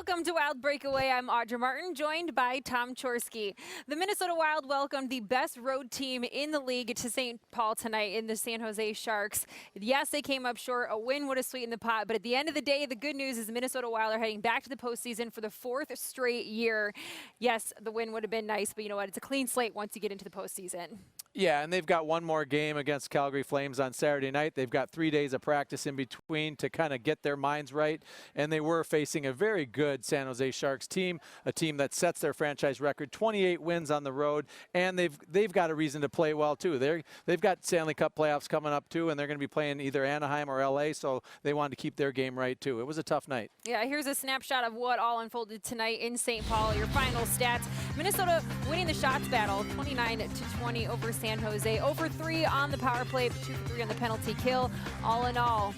Welcome to Wild Breakaway. I'm Audra Martin, joined by Tom Chorsky. The Minnesota Wild welcomed the best road team in the league to St. Paul tonight in the San Jose Sharks. Yes, they came up short. A win would have sweetened the pot, but at the end of the day, the good news is the Minnesota Wild are heading back to the postseason for the fourth straight year. Yes, the win would have been nice, but you know what? It's a clean slate once you get into the postseason. Yeah, and they've got one more game against Calgary Flames on Saturday night. They've got 3 days of practice in between to kind of get their minds right, and they were facing a very good San Jose Sharks team, a team that sets their franchise record, 28 wins on the road, and they've got a reason to play well too. They've got Stanley Cup playoffs coming up too, and they're going to be playing either Anaheim or LA, so they wanted to keep their game right too. It was a tough night. Yeah, here's a snapshot of what all unfolded tonight in St. Paul. Your final stats: Minnesota winning the shots battle, 29-20 over San Jose, over 3 on the power play, 2 for 3 on the penalty kill. All in all,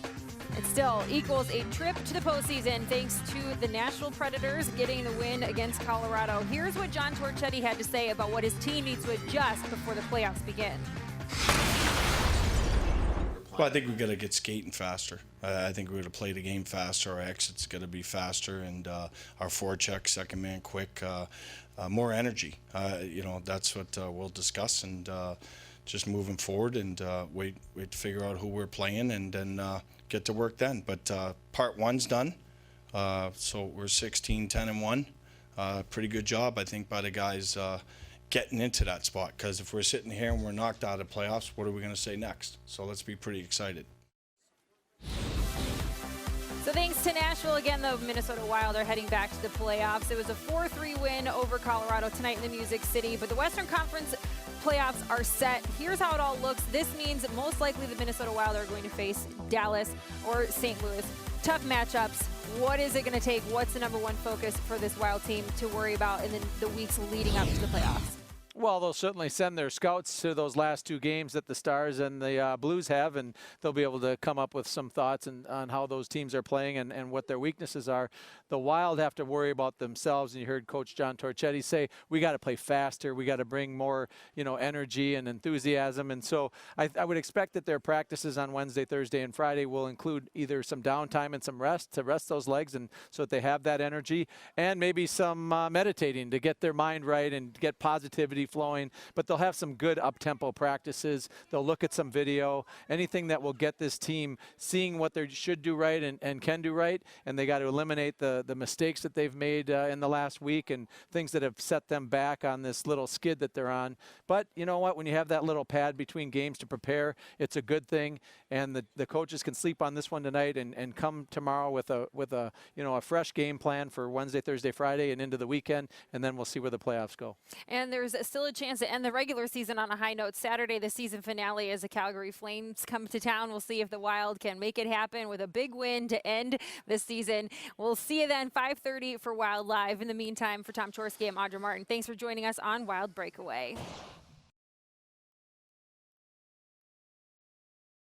it still equals a trip to the postseason thanks to the Nashville Predators getting the win against Colorado. Here's what John Torchetti had to say about what his team needs to adjust before the playoffs begin. Well, I think we've got to get skating faster. I think we're going to play the game faster. Our exit's going to be faster, and our forecheck, second man quick, more energy. That's what we'll discuss, and just moving forward and wait to figure out who we're playing, and then get to work then. But part one's done, so we're 16-10-1. Pretty good job, I think, by the guys getting into that spot, because if we're sitting here and we're knocked out of playoffs, what are we going to say next? So let's be pretty excited. So thanks to Nashville, again, the Minnesota Wild are heading back to the playoffs. It was a 4-3 win over Colorado tonight in the Music City, but the Western Conference playoffs are set. Here's how it all looks. This means that most likely the Minnesota Wild are going to face Dallas or St. Louis. Tough matchups. What is it going to take? What's the #1 focus for this Wild team to worry about in the weeks leading up to the playoffs? Well, they'll certainly send their scouts to those last 2 games that the Stars and the Blues have, and they'll be able to come up with some thoughts on how those teams are playing and what their weaknesses are. The Wild have to worry about themselves, and you heard Coach John Torchetti say, we got to play faster, we got to bring more, energy and enthusiasm, and so I would expect that their practices on Wednesday, Thursday, and Friday will include either some downtime and some rest to rest those legs, and so that they have that energy, and maybe some meditating to get their mind right and get positivity flowing. But they'll have some good up-tempo practices. They'll look at some video, anything that will get this team seeing what they should do right and can do right, and they got to eliminate the mistakes that they've made in the last week and things that have set them back on this little skid that they're on. But you know what, when you have that little pad between games to prepare, it's a good thing, and the coaches can sleep on this one tonight and come tomorrow with a fresh game plan for Wednesday, Thursday, Friday, and into the weekend, and then we'll see where the playoffs go. And there's still a chance to end the regular season on a high note. Saturday, the season finale, as the Calgary Flames come to town. We'll see if the Wild can make it happen with a big win to end the season. We'll see you then, 5:30 for Wild Live. In the meantime, for Tom Chorsky, I'm Audra Martin. Thanks for joining us on Wild Breakaway.